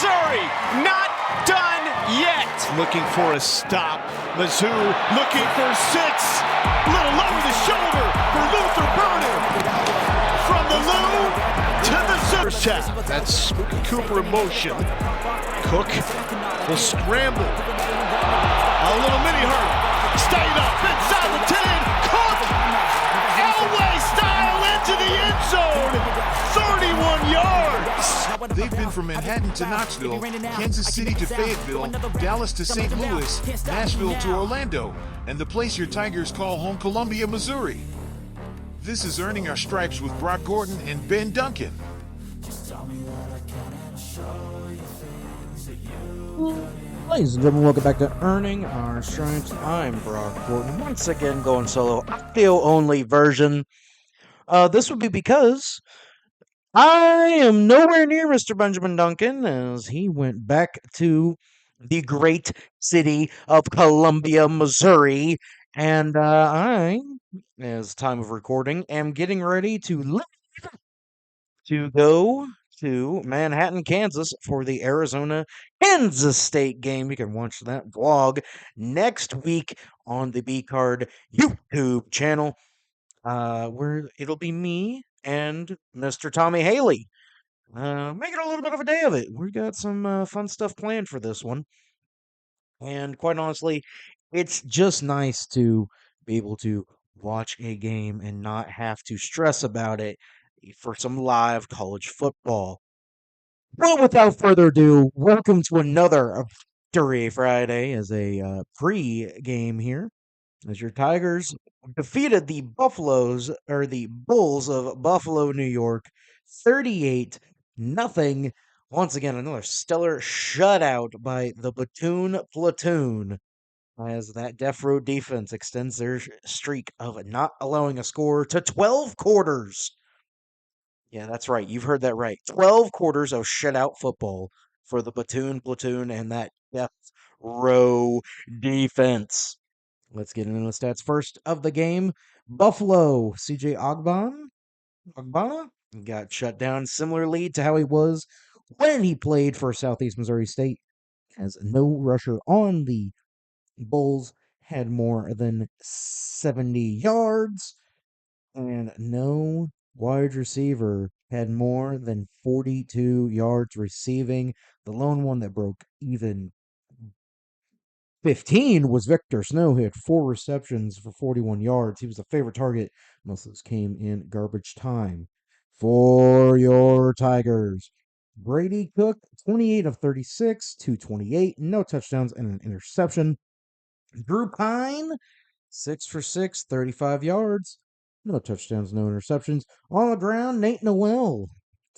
Missouri, not done yet. Looking for a stop. Mizzou looking for 6. A little over the shoulder for Luther Burden. From the Lou to the first half. That's Spooky Cooper in motion. Cook will scramble. A little mini hurdle. Stayed up inside the 10. Cook! Elway style into the end zone. 31 yards. They've been from Manhattan to Knoxville, Kansas City to Fayetteville, Dallas to St. Louis, Nashville to Orlando, and the place your Tigers call home, Columbia, Missouri. This is Earning Our Stripes with Brock Gordon and Ben Duncan. Ladies and gentlemen, welcome back to Earning Our Stripes. I'm Brock Gordon, once again going solo, audio-only version. This would be because I am nowhere near Mr. Benjamin Duncan, as he went back to the great city of Columbia, Missouri, and I, as time of recording, am getting ready to leave to go to Manhattan, Kansas for the Arizona-Kansas State game. You can watch that vlog next week on the B-Card YouTube channel, where it'll be me and Mr. Tommy Haley. Making a little bit of a day of it. We got some fun stuff planned for this one. And quite honestly, it's just nice to be able to watch a game and not have to stress about it for some live college football. Well, without further ado, welcome to another Victory Friday as a pre-game here, as your Tigers defeated the Bulls of Buffalo, New York, 38-0. Once again, another stellar shutout by the Batoon Platoon, as that Death Row defense extends their streak of not allowing a score to 12 quarters. Yeah, that's right. You've heard that right. 12 quarters of shutout football for the Batoon Platoon and that Death Row defense. Let's get into the stats first of the game. Buffalo, CJ Ogbonna got shut down similarly to how he was when he played for Southeast Missouri State, as no rusher on the Bulls had more than 70 yards, and no wide receiver had more than 42 yards receiving. The lone one that broke even 15 was Victor Snow, who had 4 receptions for 41 yards. He was the favorite target. Most of those came in garbage time for your Tigers. Brady Cook, 28 of 36, 228, no touchdowns and an interception. Drew Pine, 6 for 6, 35 yards, no touchdowns, no interceptions. On the ground, Nate Noel,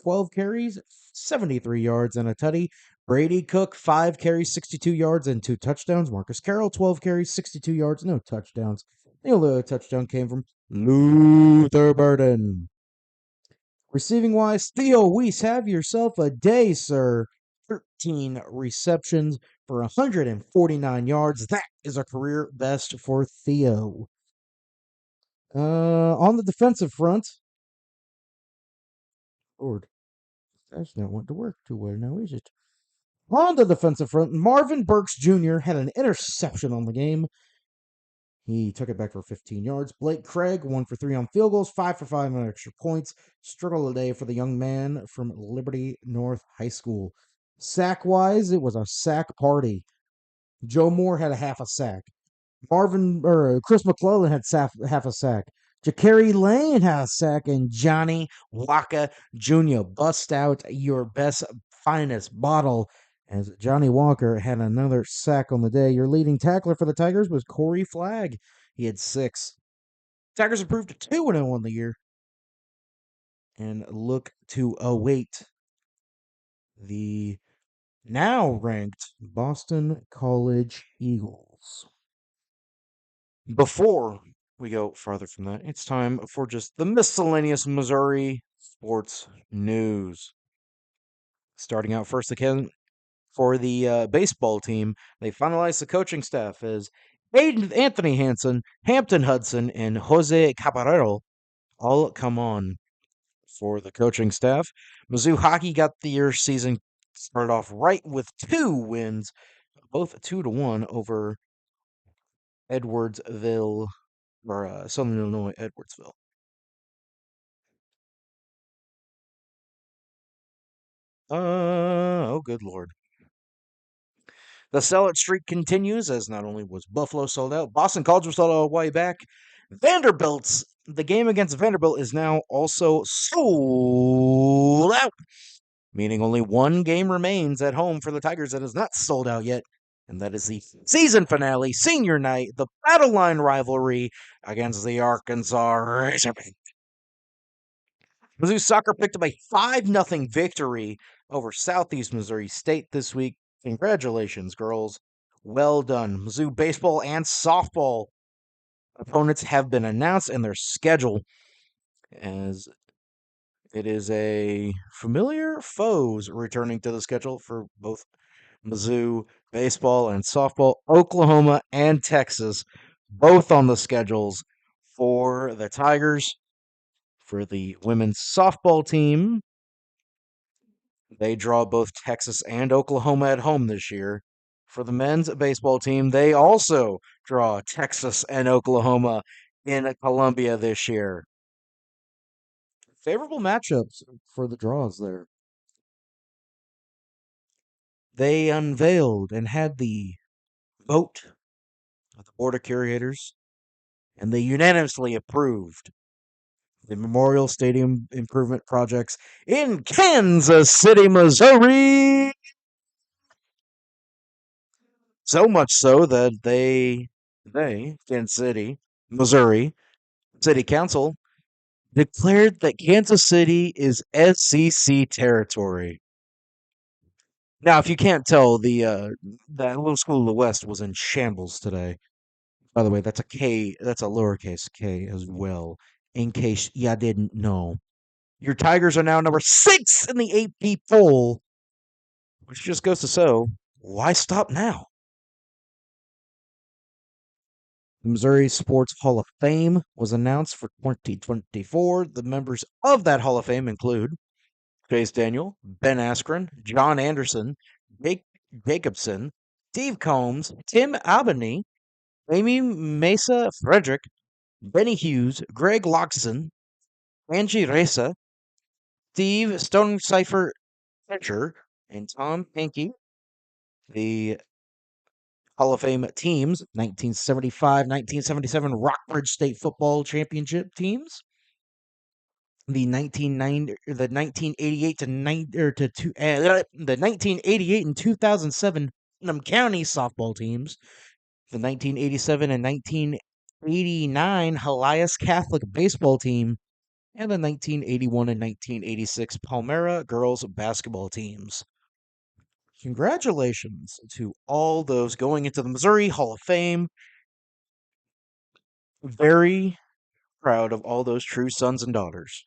12 carries, 73 yards and a tutty. Brady Cook, 5 carries, 62 yards and 2 touchdowns. Marcus Carroll, 12 carries, 62 yards, no touchdowns. The only touchdown came from Luther Burden. Receiving wise, Theo Weiss, have yourself a day, sir. 13 receptions for 149 yards. That is a career best for Theo. On the defensive front, Lord, that's not want to work too well now, is it? On the defensive front, Marvin Burks Jr. had an interception on the game. He took it back for 15 yards. Blake Craig, 1 for 3 on field goals, 5 for 5 on extra points. Struggle today for the young man from Liberty North High School. Sack-wise, it was a sack party. Joe Moore had a half a sack. Chris McClellan had half a sack. Ja'Carry Lane had a sack, and Johnny Walker Jr. bust out your best, finest bottle, as Johnny Walker had another sack on the day. Your leading tackler for the Tigers was Corey Flagg. He had 6. Tigers improved to 2-0 on the year, and look to await the now ranked Boston College Eagles. Before we go farther from that, it's time for just the miscellaneous Missouri sports news. Starting out first again for the baseball team, they finalized the coaching staff as Anthony Hansen, Hampton Hudson, and Jose Caballero all come on for the coaching staff. Mizzou Hockey got their season started off right with 2 wins, both 2-1 over Edwardsville, or Southern Illinois, Edwardsville. Oh, good Lord. The sellout streak continues as not only was Buffalo sold out, Boston College was sold out a while back. The game against Vanderbilt is now also sold out, meaning only one game remains at home for the Tigers that is not sold out yet. And that is the season finale, senior night, the battle line rivalry against the Arkansas Razorbacks. Mizzou soccer picked up a 5-0 victory over Southeast Missouri State this week. Congratulations, girls. Well done. Mizzou baseball and softball opponents have been announced and their schedule, as it is a familiar foes returning to the schedule for both Mizzou baseball and softball. Oklahoma and Texas, both on the schedules for the Tigers. For the women's softball team, they draw both Texas and Oklahoma at home this year. For the men's baseball team, they also draw Texas and Oklahoma in Columbia this year. Favorable matchups for the draws there. They unveiled and had the vote of the Board of Curators, and they unanimously approved the Memorial Stadium improvement projects in Kansas City, Missouri. So much so that Kansas City, Missouri City Council declared that Kansas City is SEC territory. Now, if you can't tell, that little school of the West was in shambles today. By the way, that's a K. That's a lowercase k as well. In case ya didn't know, your Tigers are now number 6 in the AP poll, which just goes to show why stop now. The Missouri Sports Hall of Fame was announced for 2024. The members of that Hall of Fame include Chase Daniel, Ben Askren, John Anderson, Jake Jacobson, Steve Combs, Tim Albany, Amy Mesa Frederick, Benny Hughes, Greg Loxton, Angie Reza, Steve Stonecipher Fletcher, and Tom Pankey. The Hall of Fame teams: 1975, 1977 Rockbridge State Football Championship teams, the 1988 the 1988 and 2007 Putnam County softball teams, the 1987 and 1989 Helias Catholic baseball team, and the 1981 and 1986 Palmyra girls basketball teams. Congratulations to all those going into the Missouri Hall of Fame. Very proud of all those true sons and daughters.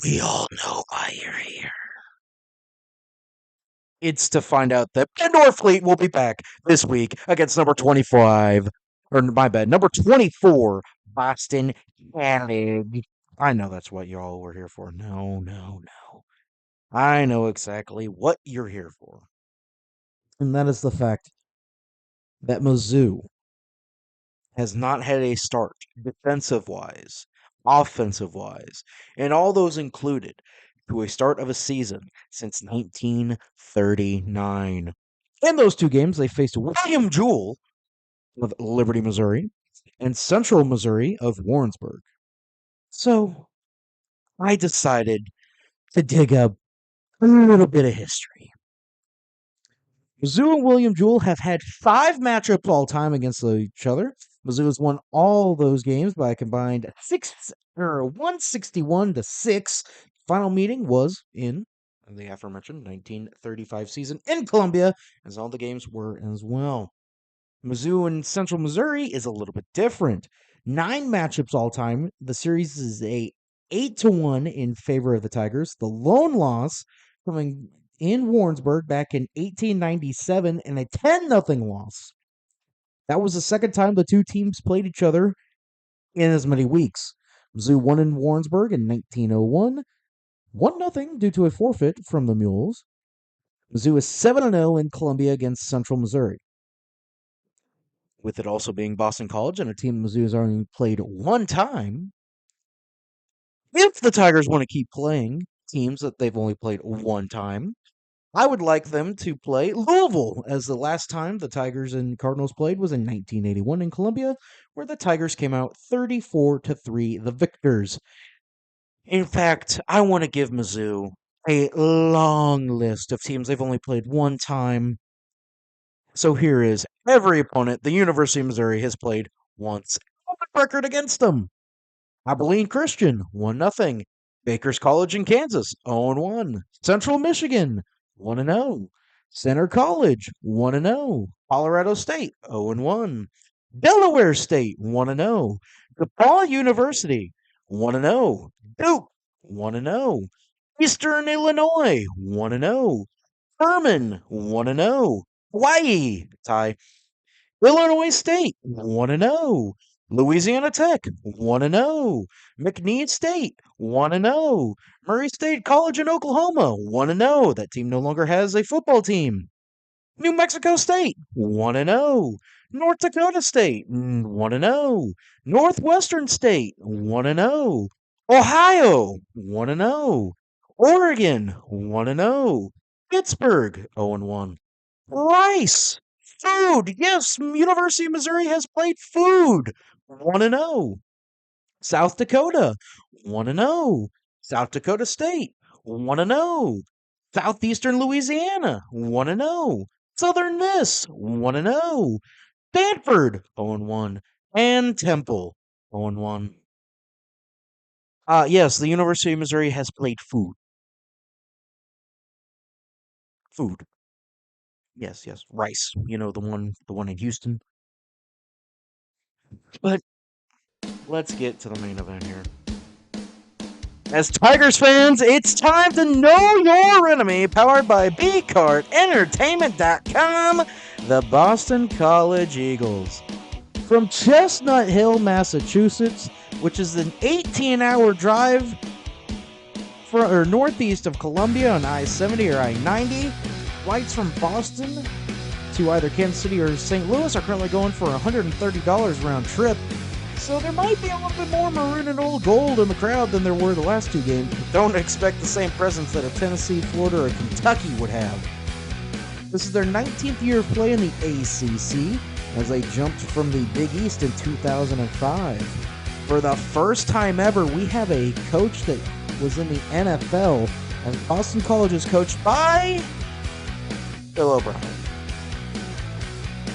We all know why you're here. It's to find out that Pandora Fleet will be back this week against number 25, or my bad, number 24, Boston College. I know that's what you all were here for. No. I know exactly what you're here for. And that is the fact that Mizzou has not had a start defensive-wise, offensive-wise, and all those included to a start of a season since 1939. In those 2 games, they faced William Jewell of Liberty, Missouri, and Central Missouri of Warrensburg. So I decided to dig up a little bit of history. Mizzou and William Jewell have had 5 matchups all time against each other. Mizzou has won all those games by a combined 161-6. Final meeting was in the aforementioned 1935 season in Columbia, as all the games were as well. Mizzou and Central Missouri is a little bit different. 9 matchups all time. The series is a 8-1 in favor of the Tigers. The lone loss coming in Warrensburg back in 1897 and a 10-0 loss. That was the second time the 2 teams played each other in as many weeks. Mizzou won in Warrensburg in 1901. 1-0 due to a forfeit from the Mules. Mizzou is 7-0 in Columbia against Central Missouri. With it also being Boston College and a team Mizzou has only played one time, if the Tigers want to keep playing teams that they've only played one time, I would like them to play Louisville, as the last time the Tigers and Cardinals played was in 1981 in Columbia, where the Tigers came out 34-3, the victors. In fact, I want to give Mizzou a long list of teams they've only played one time. So here is every opponent the University of Missouri has played once. Record against them. Abilene Christian, 1-0. Baker's College in Kansas, 0-1. Central Michigan, 1-0. Center College, 1-0. Colorado State, 0-1. Delaware State, 1-0. DePaul University, 1-0. Duke, 1-0. Eastern Illinois, 1-0. Furman, 1-0. Hawaii, tie. Illinois State, 1-0. Louisiana Tech, 1-0. McNeese State, 1-0. Murray State College in Oklahoma, 1-0. That team no longer has a football team. New Mexico State, 1-0. North Dakota State, 1-0. Northwestern State, 1-0. Ohio, 1-0. Oregon, 1-0. Pittsburgh, 0-1. Rice, food. Yes, University of Missouri has played food. 1-0. South Dakota, 1-0. South Dakota State, 1-0. Southeastern Louisiana, 1-0. Southern Miss, 1-0. Stanford, 0-1. And Temple, 0-1. Yes, the University of Missouri has played food. Food. Yes, Rice. You know, the one in Houston. But let's get to the main event here. As Tigers fans, it's time to know your enemy, powered by BCartEntertainment.com, the Boston College Eagles. From Chestnut Hill, Massachusetts, which is an 18-hour drive northeast of Columbia on I-70 or I-90, flights from Boston to either Kansas City or St. Louis are currently going for $130 round trip. So there might be a little bit more maroon and old gold in the crowd than there were the last two games. Don't expect the same presence that a Tennessee, Florida, or Kentucky would have. This is their 19th year of play in the ACC, as they jumped from the Big East in 2005. For the first time ever, we have a coach that was in the NFL, and Boston College is coached by Bill O'Brien.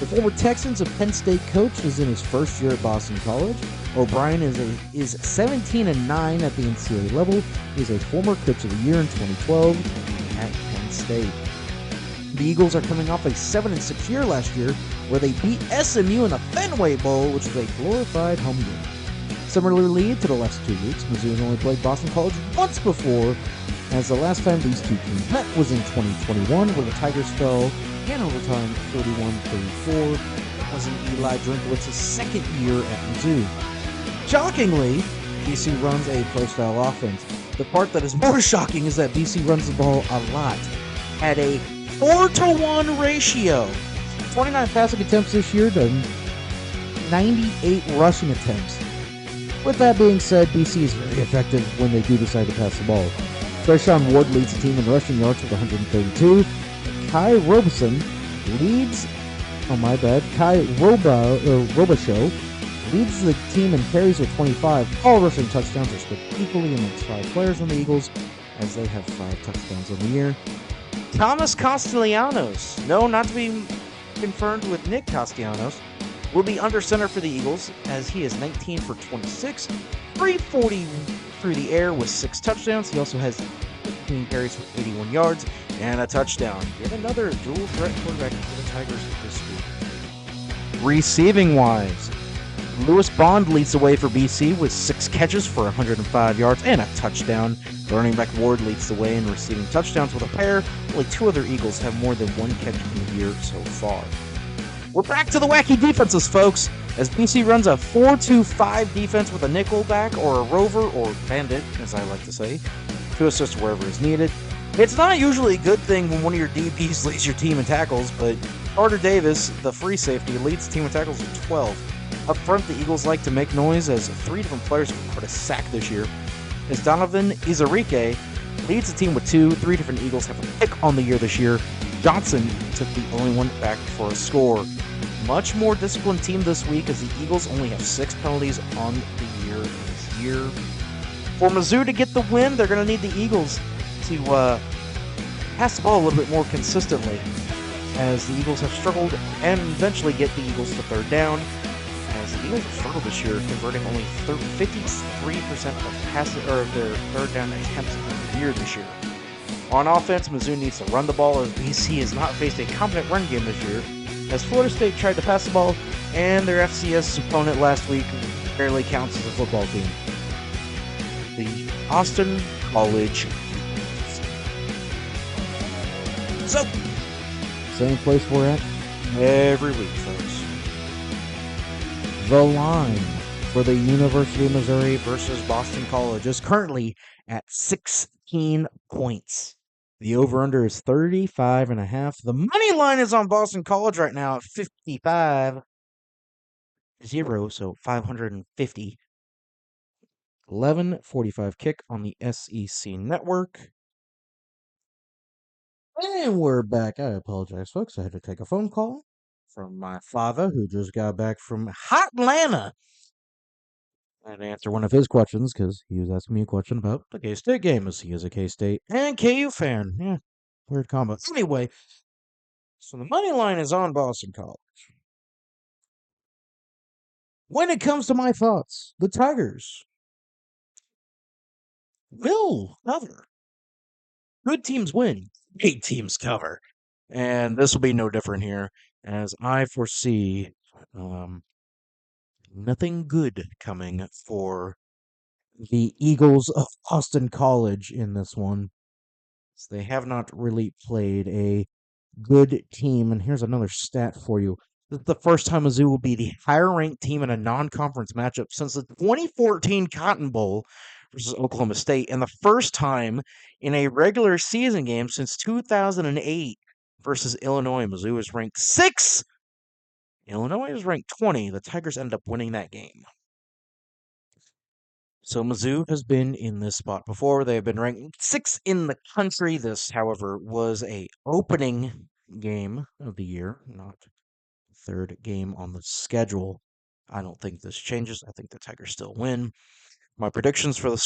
The former Texans of Penn State coach is in his first year at Boston College. O'Brien is 17-9 at the NCAA level. He's a former coach of the year in 2012 at Penn State. The Eagles are coming off a 7-6 year last year, where they beat SMU in the Fenway Bowl, which is a glorified home game. Similarly to the last 2 weeks, Mizzou has only played Boston College once before, as the last time these two teams met was in 2021, where the Tigers fell in overtime 31-34. It was in Eli Drinkwitz's second year at Mizzou. Shockingly, BC runs a pro-style offense. The part that is more shocking is that BC runs the ball a lot, at a 4-to-1 ratio. 29 passing attempts this year to 98 rushing attempts. With that being said, BC is very effective when they do decide to pass the ball. Treshawn Ward leads the team in rushing yards with 132. Kai Robishow leads the team in carries with 25. All rushing touchdowns are split equally amongst 5 players on the Eagles, as they have 5 touchdowns on the year. Thomas Castellanos, no, not to be confirmed with Nick Castellanos, will be under center for the Eagles, as he is 19 for 26, 340 through the air with 6 touchdowns. He also has 15 carries for 81 yards and a touchdown. Yet another dual threat quarterback for the Tigers this week. Receiving wise, Lewis Bond leads the way for BC with 6 catches for 105 yards and a touchdown. Running back Ward leads the way in receiving touchdowns with a pair. Only 2 other Eagles have more than 1 catch in the year so far. We're back to the wacky defenses, folks, as BC runs a 4-2-5 defense with a nickelback or a rover, or bandit, as I like to say. to assist wherever is needed. It's not usually a good thing when one of your DPs leads your team in tackles, but Carter Davis, the free safety, leads the team in tackles with 12. Up front, the Eagles like to make noise as 3 different players have recorded a sack this year. As Donovan Izarike leads the team with 2. 3 different Eagles have a pick on the year this year. Johnson took the only one back for a score. Much more disciplined team this week as the Eagles only have 6 penalties on the year this year. For Mizzou to get the win, they're going to need the Eagles to pass the ball a little bit more consistently, as the Eagles have struggled, and eventually get the Eagles to third down, as the Eagles have struggled this year, converting only 53% of their third down attempts of the year this year. On offense, Mizzou needs to run the ball, as BC has not faced a competent run game this year, as Florida State tried to pass the ball, and their FCS opponent last week barely counts as a football team. The Austin College Eagles. So, same place we're at every week, folks. The line for the University of Missouri versus Boston College is currently at 16 points. The over-under is 35.5. The money line is on Boston College right now at 55-0, so 550. 11:45 kick on the SEC network. And we're back. I apologize, folks. I had to take a phone call from my father, who just got back from hot Atlanta. I had to answer one of his questions because he was asking me a question about the K-State game, as he is a K-State and KU fan. Yeah, weird combo. Anyway, so the money line is on Boston College. When it comes to my thoughts, the Tigers will cover. Good teams win. Great teams cover. And this will be no different here, as I foresee nothing good coming for the Eagles of Boston College in this one. So they have not really played a good team. And here's another stat for you. This is the first time Mizzou will be the higher-ranked team in a non-conference matchup since the 2014 Cotton Bowl versus Oklahoma State, and the first time in a regular season game since 2008 versus Illinois. Mizzou is ranked 6. Illinois is ranked 20. The Tigers end up winning that game. So Mizzou has been in this spot before. They have been ranked 6 in the country. This, however, was a opening game of the year, not third game on the schedule. I don't think this changes. I think the Tigers still win. My predictions for the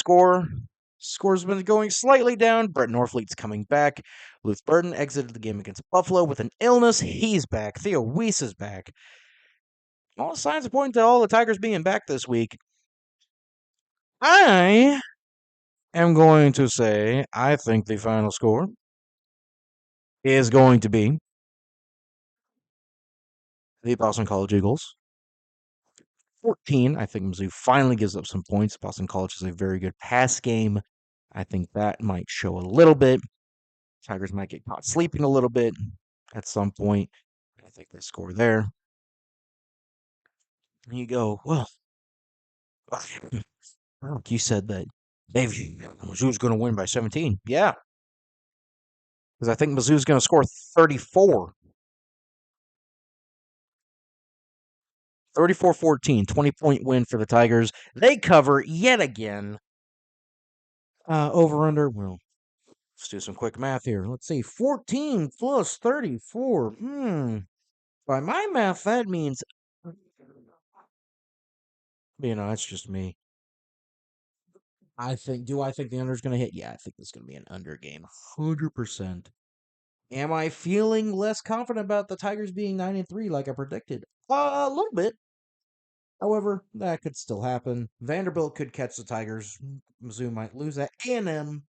score's been going slightly down. Brett Norfleet's coming back. Luke Burton exited the game against Buffalo with an illness. He's back. Theo Weiss is back. All signs point to all the Tigers being back this week. I am going to say I think the final score is going to be the Boston College Eagles 14. I think Mizzou finally gives up some points. Boston College is a very good pass game. I think that might show a little bit. Tigers might get caught sleeping a little bit at some point. I think they score there. And you go, well, you said that Mizzou's going to win by 17. Yeah. Because I think Mizzou's going to score 34. 34-14, 20-point win for the Tigers. They cover yet again. Over-under, well, let's do some quick math here. Let's see, 14 plus 34. By my math, that means, it's just me. Do I think the under's going to hit? Yeah, I think it's going to be an under game. 100%. Am I feeling less confident about the Tigers being 9-3 like I predicted? A little bit. However, that could still happen. Vanderbilt could catch the Tigers. Mizzou might lose at A&M.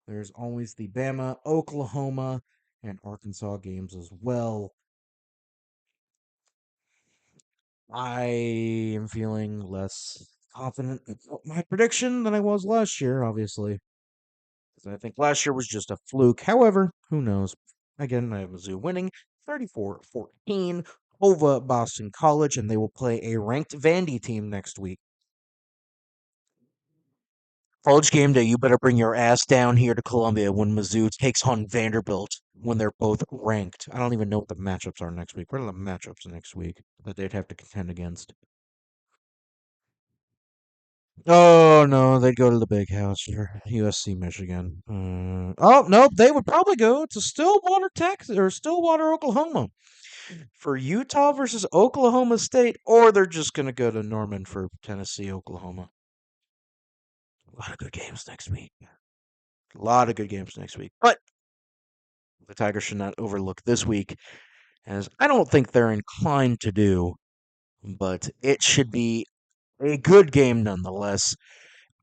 There's always the Bama, Oklahoma, and Arkansas games as well. I am feeling less confident about my prediction than I was last year, obviously. Because I think last year was just a fluke. However, who knows? Again, I have Mizzou winning 34-14 over Boston College, and they will play a ranked Vandy team next week. College game day, you better bring your ass down here to Columbia when Mizzou takes on Vanderbilt when they're both ranked. I don't even know what the matchups are next week. What are the matchups next week that they'd have to contend against? Oh no, they'd go to the big house for USC, Michigan. Oh no, they would probably go to Stillwater, Texas, or Stillwater, Oklahoma, for Utah versus Oklahoma State, or they're just gonna go to Norman for Tennessee, Oklahoma. A lot of good games next week. A lot of good games next week, but the Tigers should not overlook this week, as I don't think they're inclined to do. But it should be a good game nonetheless.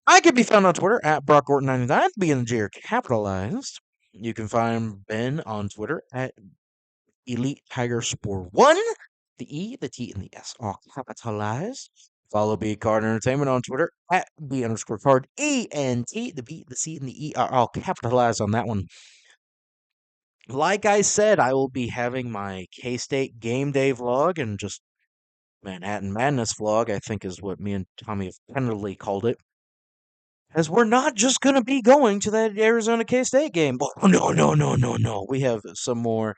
I can be found on Twitter at BrockGorton99. The B and the J are capitalized. You can find Ben on Twitter at EliteTigerSport1. The E, the T, and the S all capitalized. Follow B Card Entertainment on Twitter at B_Card ENT. The B, the C, and the E are all capitalized on that one. Like I said, I will be having my K-State game day vlog and just Manhattan Madness vlog, I think is what me and Tommy have tenderly called it. As we're not just going to be going to that Arizona K-State game. Oh, no. We have some more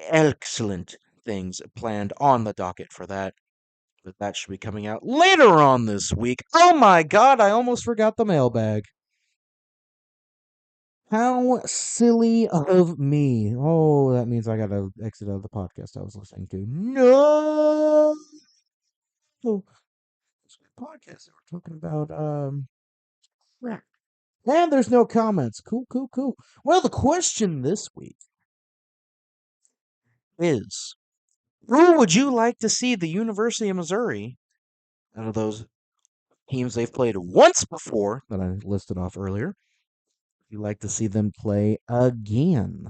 excellent things planned on the docket for that. But that should be coming out later on this week. Oh my god, I almost forgot the mailbag. How silly of me. Oh, that means I gotta exit out of the podcast I was listening to. No! Podcast that we're talking about, crap. And there's no comments. Cool. Well, the question this week is, who would you like to see the University of Missouri, out of those teams they've played once before that I listed off earlier, you like to see them play again?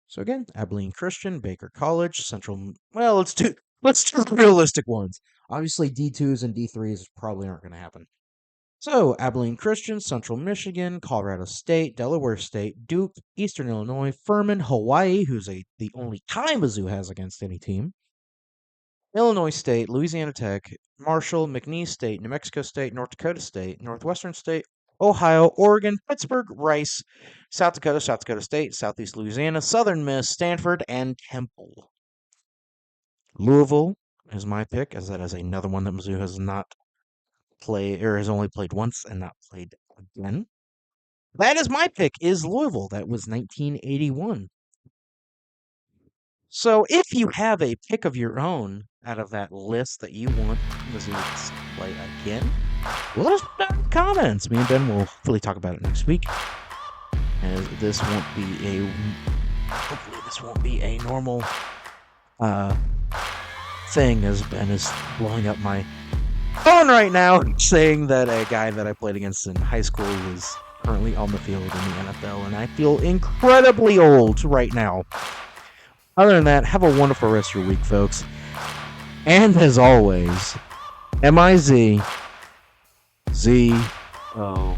So again, Abilene Christian, Baker College, Central. Well, let's do the realistic ones. Obviously, D2s and D3s probably aren't going to happen. So, Abilene Christian, Central Michigan, Colorado State, Delaware State, Duke, Eastern Illinois, Furman, Hawaii, who's the only tie Mizzou has against any team, Illinois State, Louisiana Tech, Marshall, McNeese State, New Mexico State, North Dakota State, Northwestern State, Ohio, Oregon, Pittsburgh, Rice, South Dakota State, Southeast Louisiana, Southern Miss, Stanford, and Temple. Louisville is my pick, as that is another one that Mizzou has not played, or has only played once and not played again. That is my pick, is Louisville. That was 1981. So if you have a pick of your own out of that list that you want Mizzou to play again, let us know in the comments. Me and Ben will hopefully talk about it next week. As hopefully this won't be a normal thing, as Ben is blowing up my phone right now saying that a guy that I played against in high school is currently on the field in the NFL, and I feel incredibly old right now. Other than that, have a wonderful rest of your week, folks. And as always, MIZ ZOU.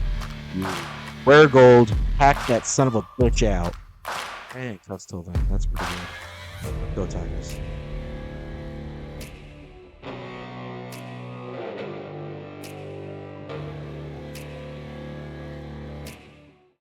Wear gold, hack that son of a bitch out. I ain't cuss till then. That's pretty good. Go Tigers.